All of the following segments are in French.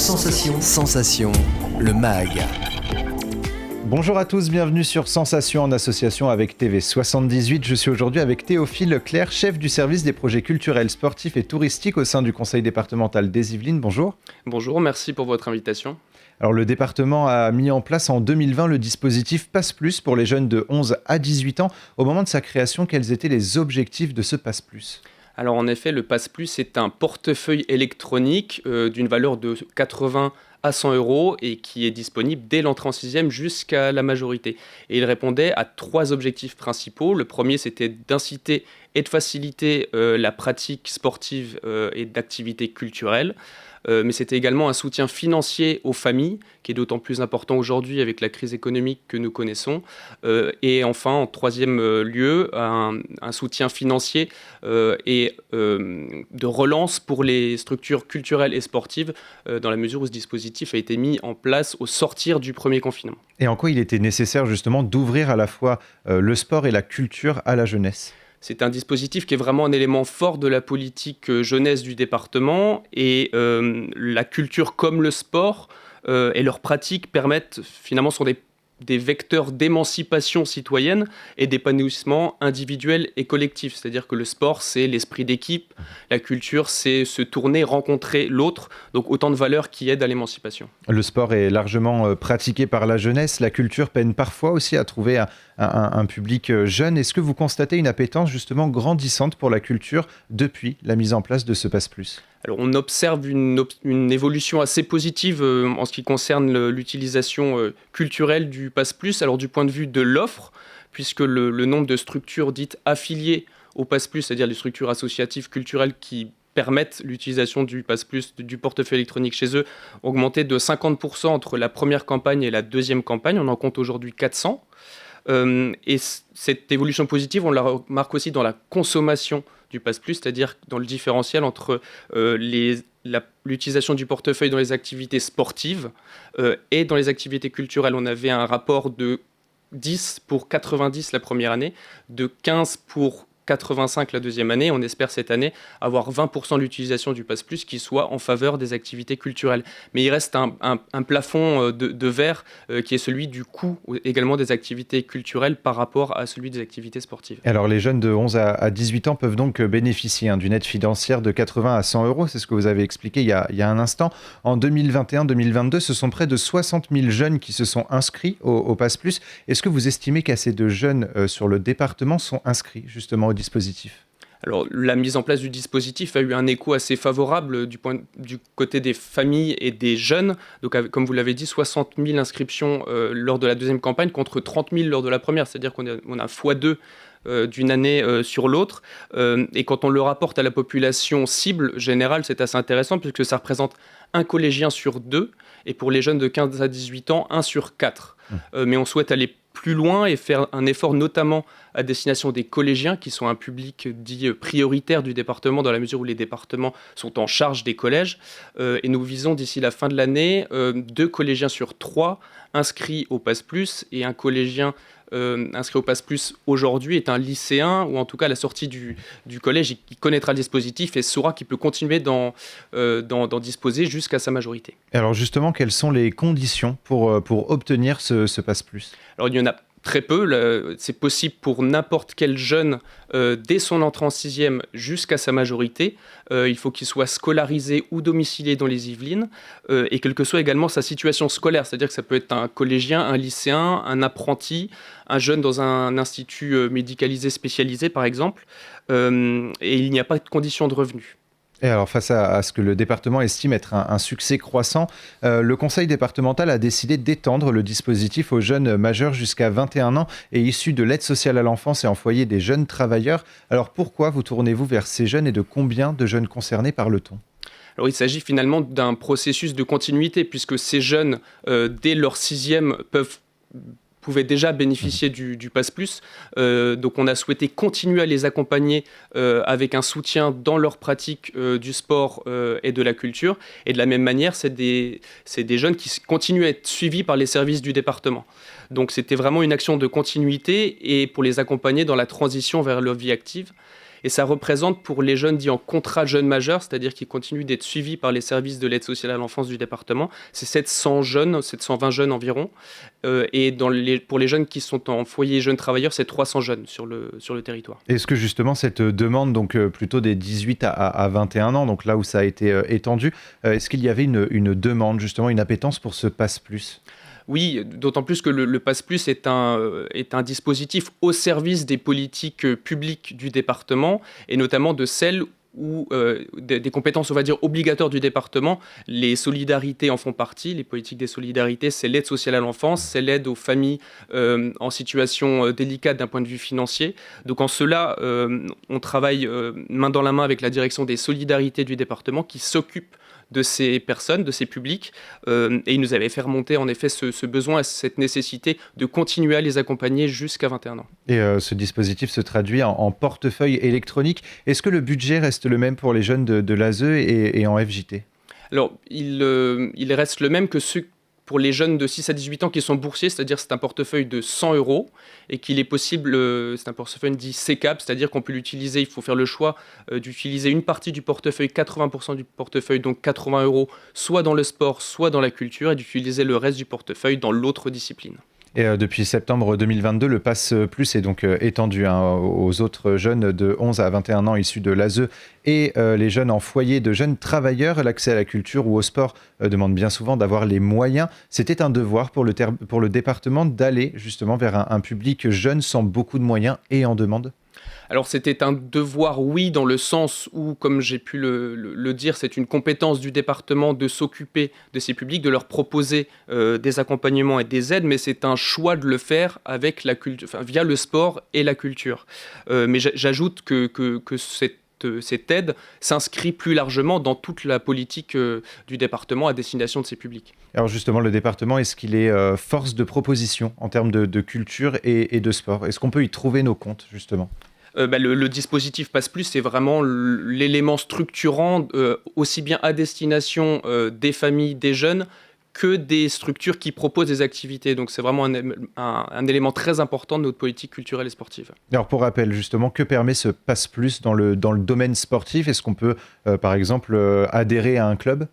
Sensation. Sensation, le MAG. Bonjour à tous, bienvenue sur Sensation en association avec TV78. Je suis aujourd'hui avec Théophile Clerc, chef du service des projets culturels, sportifs et touristiques au sein du conseil départemental des Yvelines. Bonjour. Bonjour, merci pour votre invitation. Alors le département a mis en place en 2020 le dispositif Pass Plus pour les jeunes de 11 à 18 ans. Au moment de sa création, quels étaient les objectifs de ce Pass Plus ? Alors en effet, le Pass Plus est un portefeuille électronique d'une valeur de 80 à 100 euros et qui est disponible dès l'entrée en sixième jusqu'à la majorité. Et il répondait à 3 objectifs principaux. Le premier, c'était d'inciter et de faciliter la pratique sportive et d'activités culturelles. Mais c'était également un soutien financier aux familles, qui est d'autant plus important aujourd'hui avec la crise économique que nous connaissons. Et enfin, en troisième lieu, un soutien financier et de relance pour les structures culturelles et sportives, dans la mesure où ce dispositif a été mis en place au sortir du premier confinement. Et en quoi il était nécessaire justement d'ouvrir à la fois le sport et la culture à la jeunesse ? C'est un dispositif qui est vraiment un élément fort de la politique jeunesse du département et la culture comme le sport et leurs pratiques permettent finalement sont des vecteurs d'émancipation citoyenne et d'épanouissement individuel et collectif. C'est-à-dire que le sport, c'est l'esprit d'équipe, la culture, c'est se tourner, rencontrer l'autre, donc autant de valeurs qui aident à l'émancipation. Le sport est largement pratiqué par la jeunesse, la culture peine parfois aussi à trouver un public jeune. Est-ce que vous constatez une appétence justement grandissante pour la culture depuis la mise en place de ce Pass Plus ? Alors, on observe une évolution assez positive en ce qui concerne l'utilisation culturelle du Pass Plus. Alors, du point de vue de l'offre, puisque le nombre de structures dites affiliées au Pass Plus, c'est-à-dire les structures associatives culturelles qui permettent l'utilisation du Pass Plus, du portefeuille électronique chez eux, ont augmenté de 50% entre la première campagne et la deuxième campagne. On en compte aujourd'hui 400. Et cette évolution positive, on la remarque aussi dans la consommation du Pass Plus, c'est-à-dire dans le différentiel entre l'utilisation du portefeuille dans les activités sportives et dans les activités culturelles. On avait un rapport de 10 pour 90 la première année, de 15 pour 85 la deuxième année. On espère cette année avoir 20% de l'utilisation du Pass Plus qui soit en faveur des activités culturelles. Mais il reste un plafond de verre qui est celui du coût également des activités culturelles par rapport à celui des activités sportives. Alors les jeunes de 11 à 18 ans peuvent donc bénéficier d'une aide financière de 80 à 100 euros. C'est ce que vous avez expliqué il y a un instant. En 2021-2022, ce sont près de 60 000 jeunes qui se sont inscrits au Pass Plus. Est-ce que vous estimez qu'assez de jeunes sur le département sont inscrits justement au dispositif ? Alors, la mise en place du dispositif a eu un écho assez favorable du côté des familles et des jeunes. Donc, comme vous l'avez dit, 60 000 inscriptions lors de la deuxième campagne contre 30 000 lors de la première. C'est-à-dire qu'on a x2 d'une année sur l'autre. Et quand on le rapporte à la population cible générale, c'est assez intéressant puisque ça représente un collégien sur 2 et pour les jeunes de 15 à 18 ans, 1 sur 4. Mais on souhaite aller plus loin et faire un effort notamment à destination des collégiens qui sont un public dit prioritaire du département dans la mesure où les départements sont en charge des collèges. Et nous visons d'ici la fin de l'année 2 collégiens sur 3 inscrits au Pass Plus et un collégien inscrit au Pass Plus aujourd'hui est un lycéen ou en tout cas à la sortie du collège qui connaîtra le dispositif et saura qu'il peut continuer d'en disposer jusqu'à sa majorité. Alors justement, quelles sont les conditions pour obtenir ce Pass Plus ? Alors il y en a très peu, c'est possible pour n'importe quel jeune dès son entrée en sixième jusqu'à sa majorité. Il faut qu'il soit scolarisé ou domicilié dans les Yvelines et quelle que soit également sa situation scolaire, c'est-à-dire que ça peut être un collégien, un lycéen, un apprenti, un jeune dans un institut médicalisé spécialisé par exemple, et il n'y a pas de condition de revenu. Et alors, face à ce que le département estime être un succès croissant, le conseil départemental a décidé d'étendre le dispositif aux jeunes majeurs jusqu'à 21 ans et issus de l'aide sociale à l'enfance et en foyer des jeunes travailleurs. Alors, pourquoi vous tournez-vous vers ces jeunes et de combien de jeunes concernés parle-t-on ? Alors, il s'agit finalement d'un processus de continuité puisque ces jeunes, dès leur sixième, pouvaient déjà bénéficier du Pass Plus. Donc on a souhaité continuer à les accompagner avec un soutien dans leur pratique du sport et de la culture. Et de la même manière, c'est des jeunes qui continuent à être suivis par les services du département. Donc c'était vraiment une action de continuité et pour les accompagner dans la transition vers leur vie active. et ça représente pour les jeunes dits en contrat jeunes majeurs, c'est-à-dire qui continuent d'être suivis par les services de l'aide sociale à l'enfance du département, c'est 720 jeunes environ, et pour les jeunes qui sont en foyer jeunes travailleurs, c'est 300 jeunes sur le territoire. Est-ce que justement cette demande, donc plutôt des 18 à 21 ans, donc là où ça a été étendu, est-ce qu'il y avait une demande, justement une appétence pour ce Pass Plus ? Oui, d'autant plus que le Pass Plus est un dispositif au service des politiques publiques du département, et notamment de celles où des compétences, on va dire, obligatoires du département. Les solidarités en font partie. Les politiques des solidarités, c'est l'aide sociale à l'enfance, c'est l'aide aux familles en situation délicate d'un point de vue financier. Donc en cela, on travaille main dans la main avec la direction des solidarités du département qui s'occupe de ces personnes, de ces publics, et il nous avait fait remonter en effet ce besoin et cette nécessité de continuer à les accompagner jusqu'à 21 ans. Et ce dispositif se traduit en portefeuille électronique. Est-ce que le budget reste le même pour les jeunes de l'ASE et en FJT ? Alors, il reste le même que ceux pour les jeunes de 6 à 18 ans qui sont boursiers, c'est-à-dire c'est un portefeuille de 100 € et qu'il est possible, c'est un portefeuille dit CCAP, c'est-à-dire qu'on peut l'utiliser, il faut faire le choix d'utiliser une partie du portefeuille, 80% du portefeuille, donc 80 €, soit dans le sport, soit dans la culture, et d'utiliser le reste du portefeuille dans l'autre discipline. Et depuis septembre 2022, le Pass Plus est donc étendu aux autres jeunes de 11 à 21 ans issus de l'ASE et les jeunes en foyer de jeunes travailleurs. L'accès à la culture ou au sport demande bien souvent d'avoir les moyens. C'était un devoir pour le département d'aller justement vers un public jeune sans beaucoup de moyens et en demande. Alors c'était un devoir, oui, dans le sens où, comme j'ai pu le dire, c'est une compétence du département de s'occuper de ces publics, de leur proposer des accompagnements et des aides, mais c'est un choix de le faire avec la culture, via le sport et la culture. Mais j'ajoute que cette aide s'inscrit plus largement dans toute la politique du département à destination de ces publics. Alors justement, le département, est-ce qu'il est force de proposition en termes de culture et de sport ? Est-ce qu'on peut y trouver nos comptes, justement ? Le dispositif Pass Plus, c'est vraiment l'élément structurant, aussi bien à destination des familles, des jeunes, que des structures qui proposent des activités. Donc c'est vraiment un élément très important de notre politique culturelle et sportive. Alors pour rappel, justement, que permet ce Pass Plus dans le domaine sportif ? Est-ce qu'on peut, par exemple, adhérer à un club ?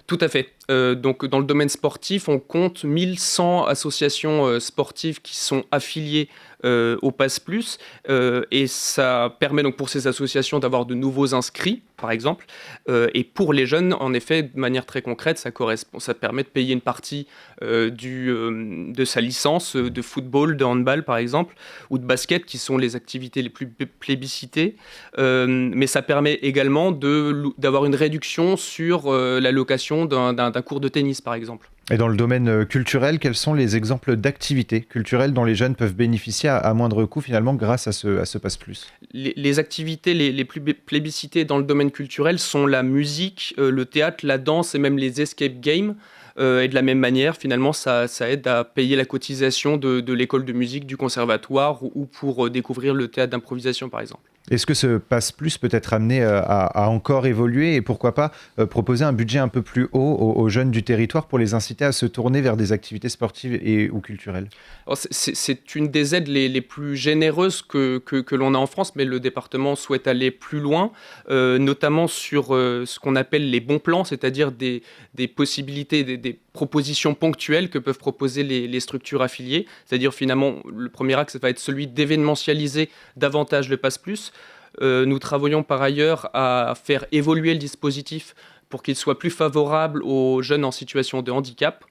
Tout à fait. Donc dans le domaine sportif, on compte 1100 associations sportives qui sont affiliées au Pass Plus, et ça permet donc pour ces associations d'avoir de nouveaux inscrits, par exemple, et pour les jeunes, en effet, de manière très concrète, ça permet de payer une partie de sa licence de football, de handball, par exemple, ou de basket, qui sont les activités les plus plébiscitées, mais ça permet également d'avoir une réduction sur la location d'un cours de tennis, par exemple. Et dans le domaine culturel, quels sont les exemples d'activités culturelles dont les jeunes peuvent bénéficier à moindre coût finalement grâce à ce Pass Plus ? Les activités les plus plébiscitées dans le domaine culturel sont la musique, le théâtre, la danse et même les escape games. Et de la même manière, finalement, ça aide à payer la cotisation de l'école de musique, du conservatoire ou pour découvrir le théâtre d'improvisation, par exemple. Est-ce que ce Pass Plus peut être amené à encore évoluer et pourquoi pas proposer un budget un peu plus haut aux jeunes du territoire pour les inciter à se tourner vers des activités sportives ou culturelles ? Alors, c'est une des aides les plus généreuses que l'on a en France, mais le département souhaite aller plus loin, notamment sur ce qu'on appelle les bons plans, c'est-à-dire des possibilités, des propositions ponctuelles que peuvent proposer les structures affiliées. C'est-à-dire finalement, le premier axe va être celui d'événementialiser davantage le Pass Plus. Nous travaillons par ailleurs à faire évoluer le dispositif pour qu'il soit plus favorable aux jeunes en situation de handicap.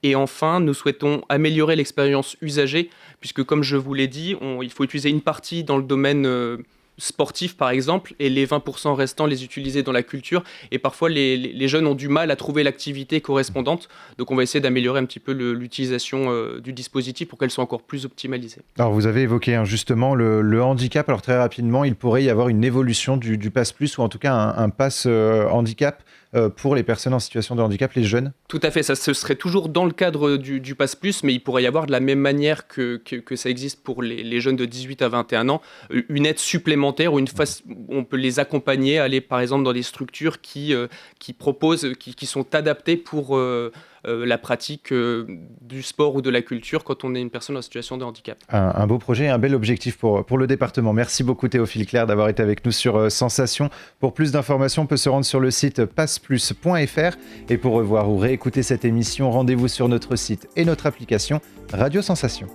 Et enfin, nous souhaitons améliorer l'expérience usagée, puisque comme je vous l'ai dit, il faut utiliser une partie dans le domaine sportif par exemple, et les 20% restants les utiliser dans la culture. Et parfois, les jeunes ont du mal à trouver l'activité correspondante. Donc on va essayer d'améliorer un petit peu l'utilisation du dispositif pour qu'elle soit encore plus optimalisée. Alors vous avez évoqué justement le handicap. Alors très rapidement, il pourrait y avoir une évolution du Pass Plus, ou en tout cas un Pass handicap pour les personnes en situation de handicap, les jeunes ? Tout à fait, ça ce serait toujours dans le cadre du Pass Plus, mais il pourrait y avoir de la même manière que ça existe pour les jeunes de 18 à 21 ans, une aide supplémentaire, on peut les accompagner, aller par exemple dans des structures qui proposent, qui sont adaptées pour la pratique du sport ou de la culture quand on est une personne en situation de handicap. Un beau projet, un bel objectif pour le département. Merci beaucoup Théophile Clerc d'avoir été avec nous sur Sensation. Pour plus d'informations, on peut se rendre sur le site passeplus.fr et pour revoir ou réécouter cette émission, rendez-vous sur notre site et notre application Radio Sensation.